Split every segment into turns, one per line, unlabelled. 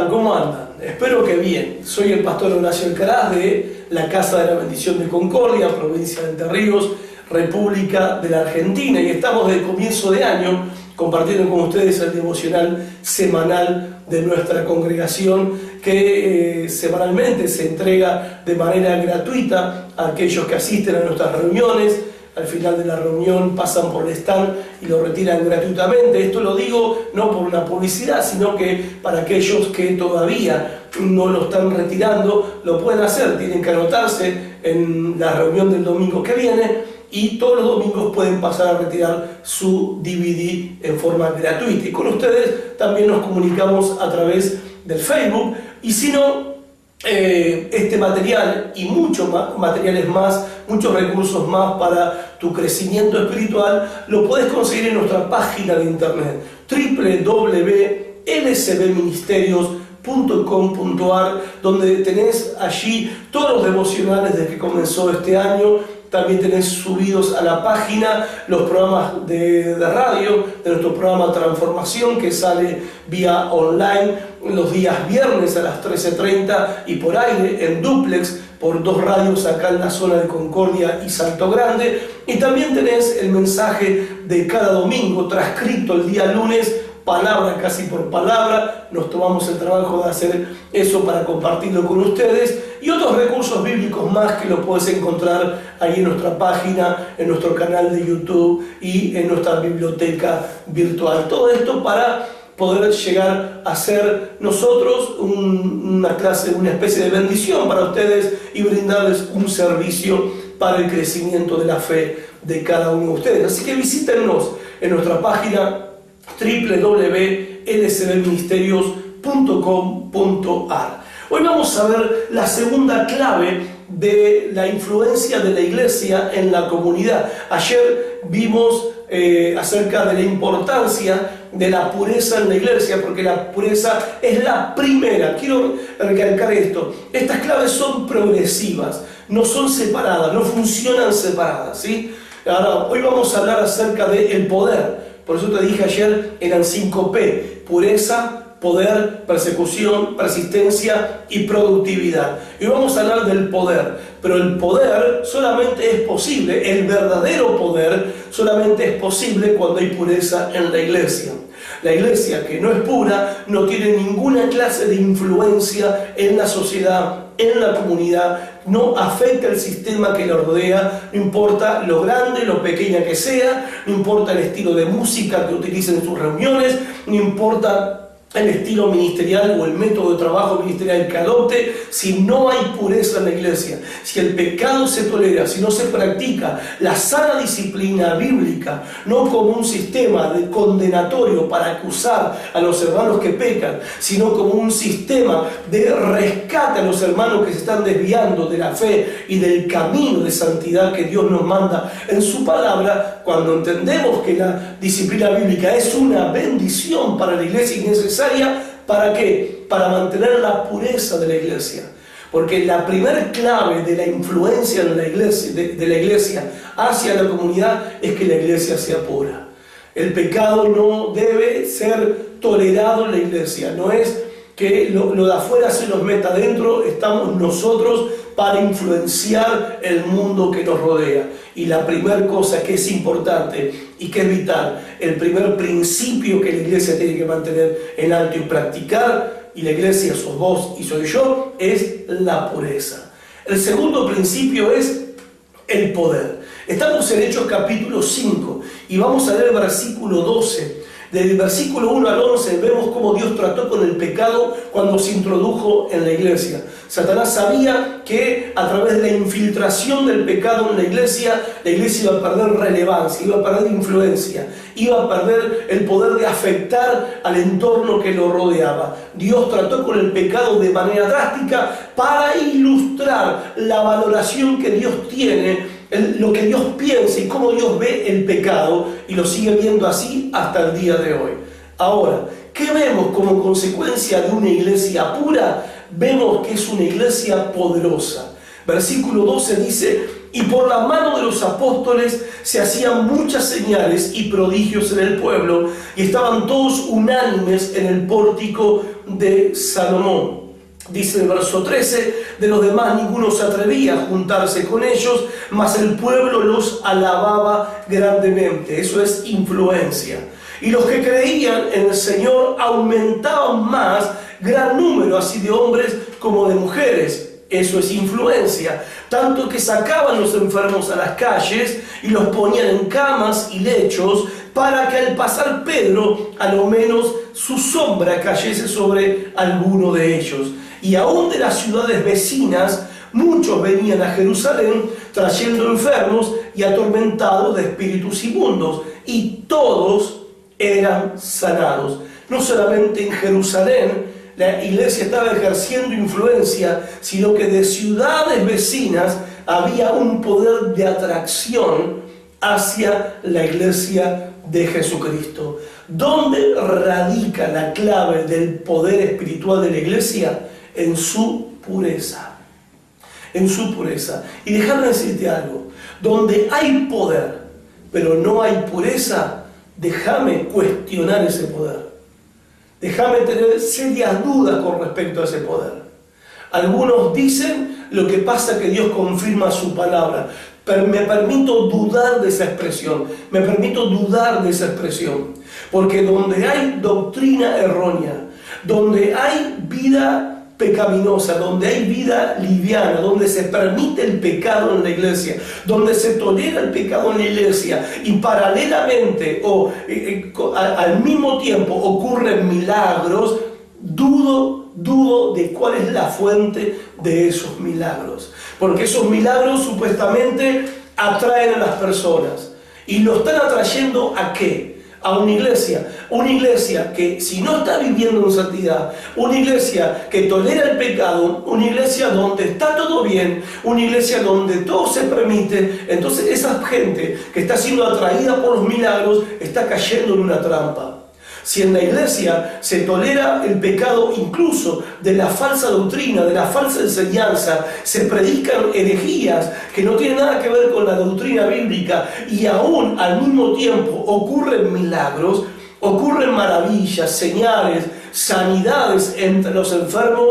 están? ¿Cómo andan? Espero que bien. Soy el pastor Horacio Alcaraz de la Casa de la Bendición de Concordia, provincia de Entre Ríos, República de la Argentina, y estamos de comienzo de año compartiendo con ustedes el devocional semanal de nuestra congregación que semanalmente se entrega de manera gratuita a aquellos que asisten a nuestras reuniones. Al final de la reunión pasan por el stand y lo retiran gratuitamente. Esto lo digo no por una publicidad, sino que para aquellos que todavía no lo están retirando, lo pueden hacer. Tienen que anotarse en la reunión del domingo que viene y todos los domingos pueden pasar a retirar su DVD en forma gratuita. Y con ustedes también nos comunicamos a través del Facebook, y si no, este material y muchos materiales más, muchos recursos más para tu crecimiento espiritual, lo puedes conseguir en nuestra página de internet www.lcbministerios.com.ar, donde tenés allí todos los devocionales desde que comenzó este año. También tenés subidos a la página los programas de radio, de nuestro programa Transformación, que sale vía online los días viernes a las 13:30 y por aire en dúplex por 2 radios acá en la zona de Concordia y Salto Grande. Y también tenés el mensaje de cada domingo transcrito el día lunes, palabra casi por palabra. Nos tomamos el trabajo de hacer eso para compartirlo con ustedes, y otros recursos bíblicos más que lo puedes encontrar ahí en nuestra página, en nuestro canal de YouTube y en nuestra biblioteca virtual. Todo esto para poder llegar a ser nosotros una especie de bendición para ustedes y brindarles un servicio para el crecimiento de la fe de cada uno de ustedes. Así que visítennos en nuestra página www.lcbministerios.com.ar. Hoy vamos a ver la segunda clave de la influencia de la iglesia en la comunidad. Ayer vimos acerca de la importancia de la pureza en la iglesia, porque la pureza es la primera. Quiero recalcar esto: estas claves son progresivas, no son separadas, no funcionan separadas, ¿sí? Ahora, hoy vamos a hablar acerca del poder. Por eso te dije ayer, eran 5P: pureza, poder, persecución, persistencia y productividad. Y vamos a hablar del poder, pero el poder solamente es posible, el verdadero poder solamente es posible cuando hay pureza en la iglesia. La iglesia que no es pura no tiene ninguna clase de influencia en la sociedad, en la comunidad, no afecta el sistema que lo rodea, no importa lo grande, lo pequeña que sea, no importa el estilo de música que utilicen en sus reuniones, no importa el estilo ministerial o el método de trabajo ministerial que adopte. Si no hay pureza en la iglesia, si el pecado se tolera, si no se practica la sana disciplina bíblica, no como un sistema de condenatorio para acusar a los hermanos que pecan, sino como un sistema de rescate a los hermanos que se están desviando de la fe y del camino de santidad que Dios nos manda en su palabra. Cuando entendemos que la disciplina bíblica es una bendición para la iglesia y necesaria, ¿para qué? Para mantener la pureza de la iglesia. Porque la primer clave de la influencia de la iglesia hacia la comunidad es que la iglesia sea pura. El pecado no debe ser tolerado en la iglesia. No es que lo de afuera se nos meta adentro. Estamos nosotros para influenciar el mundo que nos rodea. Y la primera cosa que es importante y que es vital, el primer principio que la iglesia tiene que mantener en alto y practicar, y la iglesia sos vos y soy yo, es la pureza. El segundo principio es el poder. Estamos en Hechos capítulo 5 y vamos a leer el versículo 12. Del versículo 1 al 11 vemos cómo Dios trató con el pecado cuando se introdujo en la iglesia. Satanás sabía que a través de la infiltración del pecado en la iglesia iba a perder relevancia, iba a perder influencia, iba a perder el poder de afectar al entorno que lo rodeaba. Dios trató con el pecado de manera drástica para ilustrar la valoración que Dios tiene, lo que Dios piensa y cómo Dios ve el pecado, y lo sigue viendo así hasta el día de hoy. Ahora, ¿qué vemos como consecuencia de una iglesia pura? Vemos que es una iglesia poderosa. Versículo 12 dice: y por la mano de los apóstoles se hacían muchas señales y prodigios en el pueblo, y estaban todos unánimes en el pórtico de Salomón. Dice el verso 13: de los demás ninguno se atrevía a juntarse con ellos, mas el pueblo los alababa grandemente. Eso es influencia. Y los que creían en el Señor aumentaban más, gran número, así de hombres como de mujeres. Eso es influencia. Tanto que sacaban los enfermos a las calles y los ponían en camas y lechos, para que al pasar Pedro, a lo menos su sombra cayese sobre alguno de ellos. Y aún de las ciudades vecinas, muchos venían a Jerusalén trayendo enfermos y atormentados de espíritus inmundos, y todos eran sanados. No solamente en Jerusalén la iglesia estaba ejerciendo influencia, sino que de ciudades vecinas había un poder de atracción hacia la iglesia de Jesucristo. ¿Dónde radica la clave del poder espiritual de la iglesia? En su pureza. En su pureza. Y déjame decirte algo: donde hay poder, pero no hay pureza, déjame cuestionar ese poder. Déjame tener serias dudas con respecto a ese poder. Algunos dicen: lo que pasa es que Dios confirma su palabra. Pero me permito dudar de esa expresión. Me permito dudar de esa expresión. Porque donde hay doctrina errónea, donde hay vida pecaminosa, donde hay vida liviana, donde se permite el pecado en la iglesia, donde se tolera el pecado en la iglesia, y paralelamente al mismo tiempo ocurren milagros, dudo de cuál es la fuente de esos milagros. Porque esos milagros supuestamente atraen a las personas. ¿Y lo están atrayendo a qué? A una iglesia que, si no está viviendo en santidad, una iglesia que tolera el pecado, una iglesia donde está todo bien, una iglesia donde todo se permite. Entonces esa gente que está siendo atraída por los milagros está cayendo en una trampa. Si en la iglesia se tolera el pecado incluso de la falsa doctrina, de la falsa enseñanza, se predican herejías que no tienen nada que ver con la doctrina bíblica, y aún al mismo tiempo ocurren milagros, ocurren maravillas, señales, sanidades entre los enfermos,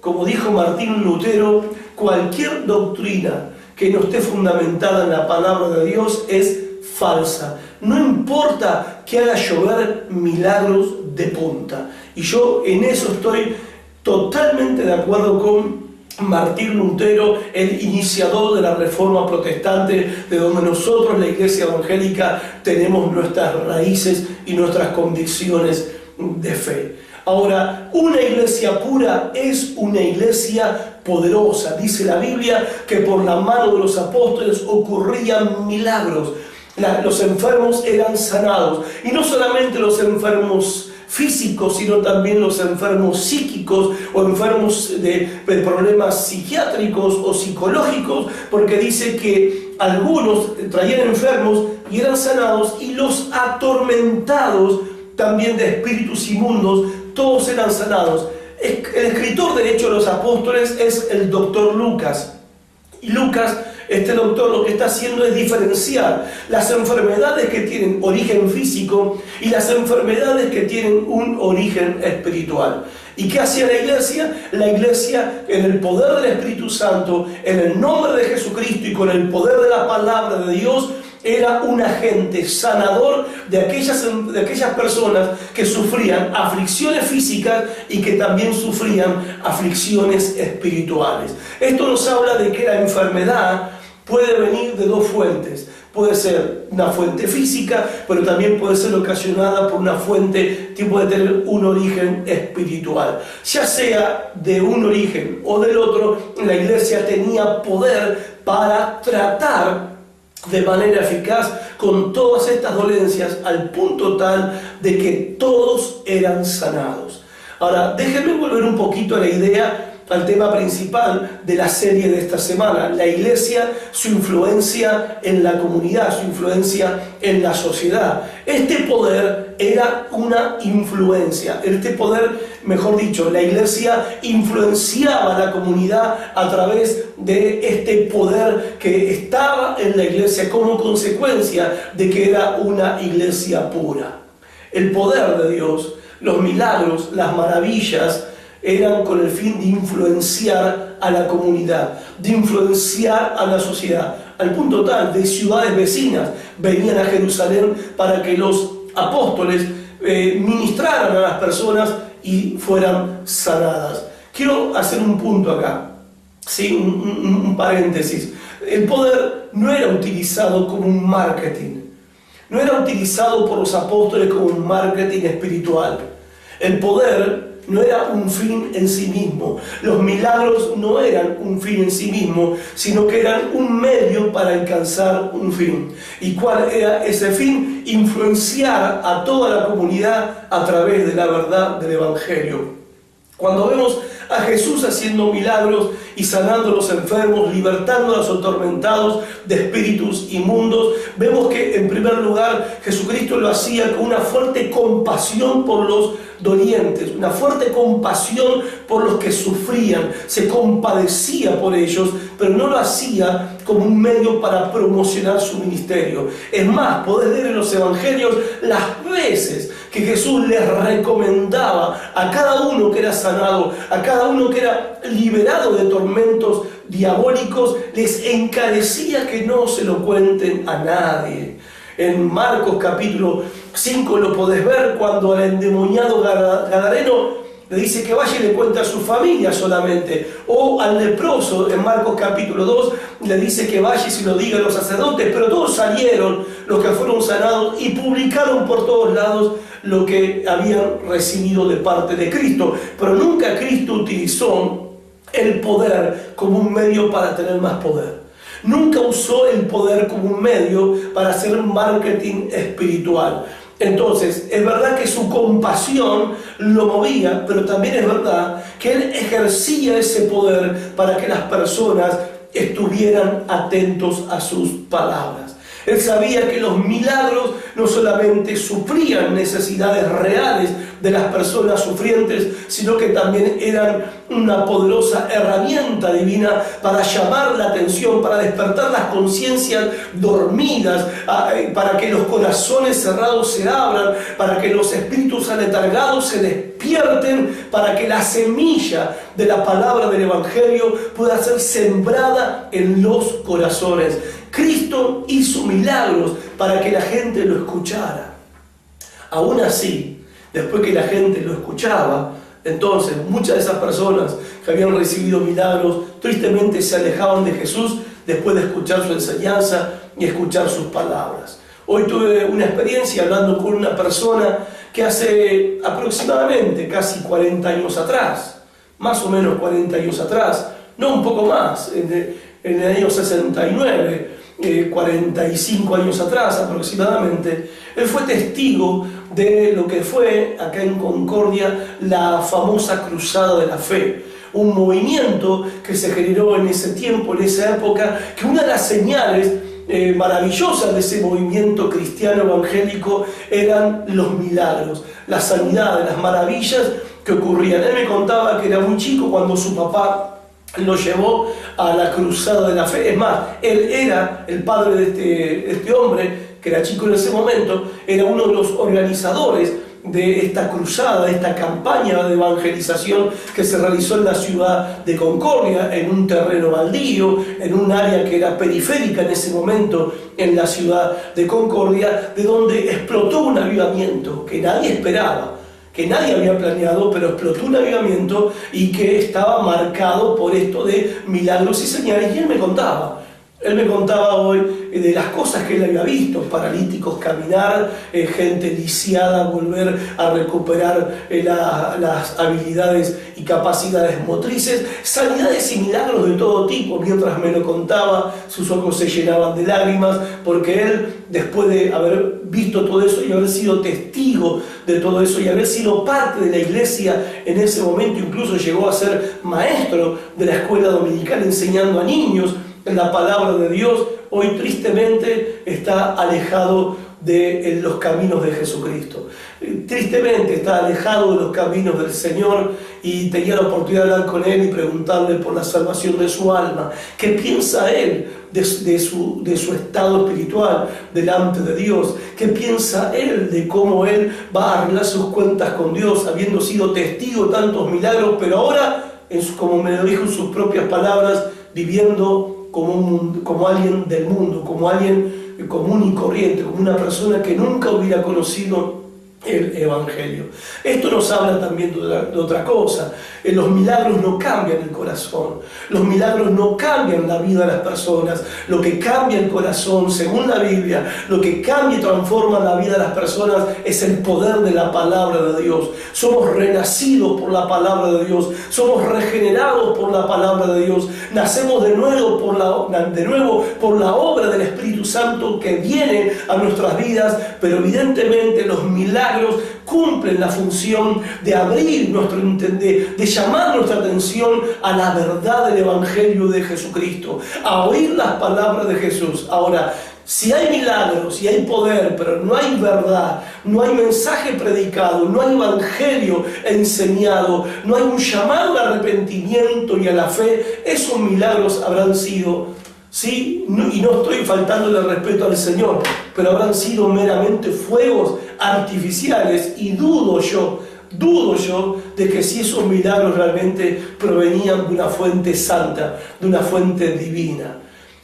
como dijo Martín Lutero, cualquier doctrina que no esté fundamentada en la palabra de Dios es falsa. No importa que haga llover milagros de punta. Y yo en eso estoy totalmente de acuerdo con Martín Lutero, el iniciador de la Reforma Protestante, de donde nosotros, la Iglesia Evangélica, tenemos nuestras raíces y nuestras convicciones de fe. Ahora, una iglesia pura es una iglesia poderosa. Dice la Biblia que por la mano de los apóstoles ocurrían milagros. Los enfermos eran sanados, y no solamente los enfermos físicos, sino también los enfermos psíquicos o enfermos de problemas psiquiátricos o psicológicos, porque dice que algunos traían enfermos y eran sanados, y los atormentados también de espíritus inmundos, todos eran sanados. El escritor de Hechos de los Apóstoles es el doctor Lucas, y Lucas, este doctor, lo que está haciendo es diferenciar las enfermedades que tienen origen físico y las enfermedades que tienen un origen espiritual. ¿Y qué hacía la iglesia? La iglesia, en el poder del Espíritu Santo, en el nombre de Jesucristo y con el poder de la palabra de Dios, era un agente sanador de aquellas personas que sufrían aflicciones físicas y que también sufrían aflicciones espirituales. Esto nos habla de que la enfermedad puede venir de dos fuentes. Puede ser una fuente física, pero también puede ser ocasionada por una fuente que puede tener un origen espiritual. Ya sea de un origen o del otro, la iglesia tenía poder para tratar de manera eficaz con todas estas dolencias, al punto tal de que todos eran sanados. Ahora, déjenme volver un poquito a la idea al tema principal de la serie de esta semana: la iglesia, su influencia en la comunidad, su influencia en la sociedad. Este poder era una influencia, este poder, mejor dicho, la iglesia influenciaba a la comunidad a través de este poder que estaba en la iglesia como consecuencia de que era una iglesia pura. El poder de Dios, los milagros, las maravillas, eran con el fin de influenciar a la comunidad, de influenciar a la sociedad, al punto tal de ciudades vecinas venían a Jerusalén para que los apóstoles ministraran a las personas y fueran sanadas. Quiero hacer un punto acá, ¿sí? un paréntesis. El poder no era utilizado como un marketing, no era utilizado por los apóstoles como un marketing espiritual. El poder no era un fin en sí mismo. Los milagros no eran un fin en sí mismo, sino que eran un medio para alcanzar un fin. ¿Y cuál era ese fin? Influenciar a toda la comunidad a través de la verdad del Evangelio. Cuando vemos a Jesús haciendo milagros y sanando a los enfermos, libertando a los atormentados de espíritus inmundos, vemos que en primer lugar Jesucristo lo hacía con una fuerte compasión por los dolientes, una fuerte compasión por los que sufrían, se compadecía por ellos, pero no lo hacía como un medio para promocionar su ministerio. Es más, podés leer en los evangelios las veces que Jesús les recomendaba a cada uno que era sanado, a cada uno que era liberado de tormentos diabólicos, les encarecía que no se lo cuenten a nadie. En Marcos capítulo 5 lo podés ver cuando al endemoniado gadareno le dice que vaya y le cuente a su familia solamente. O al leproso, en Marcos capítulo 2, le dice que vaya y se lo diga a los sacerdotes. Pero todos salieron, los que fueron sanados, y publicaron por todos lados lo que habían recibido de parte de Cristo. Pero nunca Cristo utilizó el poder como un medio para tener más poder. Nunca usó el poder como un medio para hacer marketing espiritual. Entonces, es verdad que su compasión lo movía, pero también es verdad que él ejercía ese poder para que las personas estuvieran atentos a sus palabras. Él sabía que los milagros no solamente suplían necesidades reales de las personas sufrientes, sino que también eran una poderosa herramienta divina para llamar la atención, para despertar las conciencias dormidas, para que los corazones cerrados se abran, para que los espíritus aletargados se despierten, para que la semilla de la palabra del Evangelio pueda ser sembrada en los corazones. Cristo hizo milagros para que la gente lo escuchara. Aún así, después que la gente lo escuchaba, entonces muchas de esas personas que habían recibido milagros tristemente se alejaban de Jesús después de escuchar su enseñanza y escuchar sus palabras. Hoy tuve una experiencia hablando con una persona que hace aproximadamente casi 40 años atrás, más o menos 40 años atrás, no un poco más, en el año 69, 45 años atrás aproximadamente, él fue testigo de lo que fue acá en Concordia la famosa Cruzada de la Fe, un movimiento que se generó en ese tiempo, en esa época, que una de las señales maravillosas de ese movimiento cristiano evangélico eran los milagros, las sanidades, las maravillas que ocurrían. Él me contaba que era muy chico cuando su papá lo llevó a la Cruzada de la Fe. Es más, él era el padre de este hombre, que era chico en ese momento, era uno de los organizadores de esta cruzada, de esta campaña de evangelización que se realizó en la ciudad de Concordia, en un terreno baldío, en un área que era periférica en ese momento en la ciudad de Concordia, de donde explotó un avivamiento que nadie esperaba, que nadie había planeado, pero explotó un avivamiento y que estaba marcado por esto de milagros y señales. Y él me contaba Él me contaba hoy de las cosas que él había visto: paralíticos caminar, gente lisiada volver a recuperar las habilidades y capacidades motrices, sanidades y milagros de todo tipo. Mientras me lo contaba, sus ojos se llenaban de lágrimas, porque él, después de haber visto todo eso y haber sido testigo de todo eso y haber sido parte de la iglesia en ese momento, incluso llegó a ser maestro de la escuela dominical enseñando a niños la palabra de Dios, hoy tristemente está alejado de los caminos de Jesucristo. Tristemente está alejado de los caminos del Señor, y tenía la oportunidad de hablar con él y preguntarle por la salvación de su alma. ¿Qué piensa él de su estado espiritual delante de Dios? ¿Qué piensa él de cómo él va a arreglar sus cuentas con Dios, habiendo sido testigo de tantos milagros, pero ahora, como me lo dijo en sus propias palabras, viviendo como alguien del mundo, como alguien común y corriente, como una persona que nunca hubiera conocido el Evangelio? Esto nos habla también de otra cosa. Los milagros no cambian el corazón, los milagros no cambian la vida de las personas. Lo que cambia el corazón, según la Biblia, lo que cambia y transforma la vida de las personas es el poder de la palabra de Dios. Somos renacidos por la palabra de Dios, somos regenerados por la palabra de Dios, nacemos de nuevo por la obra del Espíritu Santo que viene a nuestras vidas. Pero evidentemente los milagros cumplen la función de abrir nuestro entender, de llamar nuestra atención a la verdad del Evangelio de Jesucristo, a oír las palabras de Jesús. Ahora, si hay milagros, si hay poder, pero no hay verdad, no hay mensaje predicado, no hay evangelio enseñado, no hay un llamado al arrepentimiento y a la fe, esos milagros habrán sido, sí, y no estoy faltándole el respeto al Señor, pero habrán sido meramente fuegos artificiales, y dudo yo de que si esos milagros realmente provenían de una fuente santa, de una fuente divina.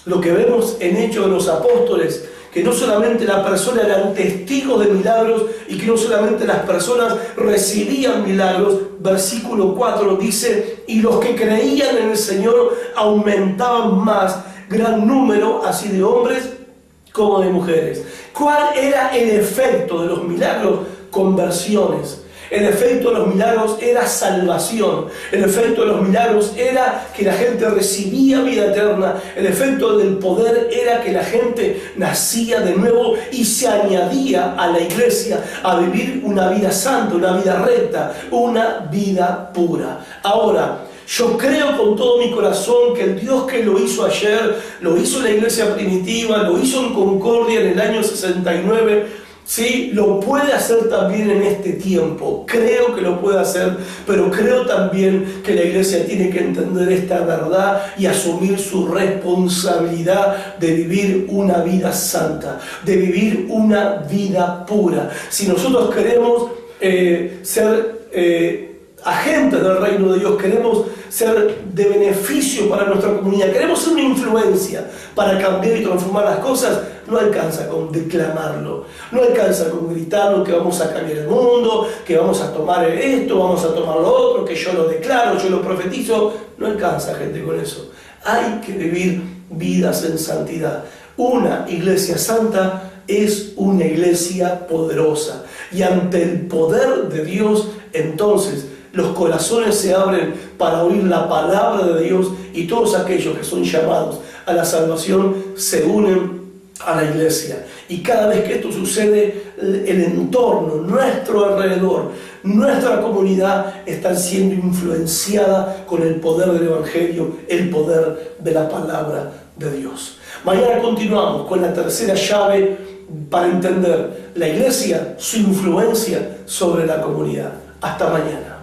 Lo que vemos en Hechos de los Apóstoles, que no solamente las personas eran testigos de milagros y que no solamente las personas recibían milagros. Versículo 4 dice: y los que creían en el Señor aumentaban más, gran número, así de hombres como de mujeres. ¿Cuál era el efecto de los milagros? Conversiones. El efecto de los milagros era salvación. El efecto de los milagros era que la gente recibía vida eterna. El efecto del poder era que la gente nacía de nuevo y se añadía a la iglesia a vivir una vida santa, una vida recta, una vida pura. Ahora, yo creo con todo mi corazón que el Dios que lo hizo ayer, lo hizo en la iglesia primitiva, lo hizo en Concordia en el año 69, sí, lo puede hacer también en este tiempo. Creo que lo puede hacer, pero creo también que la iglesia tiene que entender esta verdad y asumir su responsabilidad de vivir una vida santa, de vivir una vida pura. Si nosotros queremos ser agentes del reino de Dios, queremos ser de beneficio para nuestra comunidad, queremos ser una influencia para cambiar y transformar las cosas, no alcanza con declamarlo, no alcanza con gritarlo que vamos a cambiar el mundo, que vamos a tomar esto, vamos a tomar lo otro, que yo lo declaro, yo lo profetizo. No alcanza, gente, con eso. Hay que vivir vidas en santidad. Una iglesia santa es una iglesia poderosa, y ante el poder de Dios, entonces los corazones se abren para oír la palabra de Dios, y todos aquellos que son llamados a la salvación se unen a la iglesia. Y cada vez que esto sucede, el entorno, nuestro alrededor, nuestra comunidad están siendo influenciada con el poder del Evangelio, el poder de la palabra de Dios. Mañana continuamos con la tercera llave para entender la iglesia, su influencia sobre la comunidad. Hasta mañana.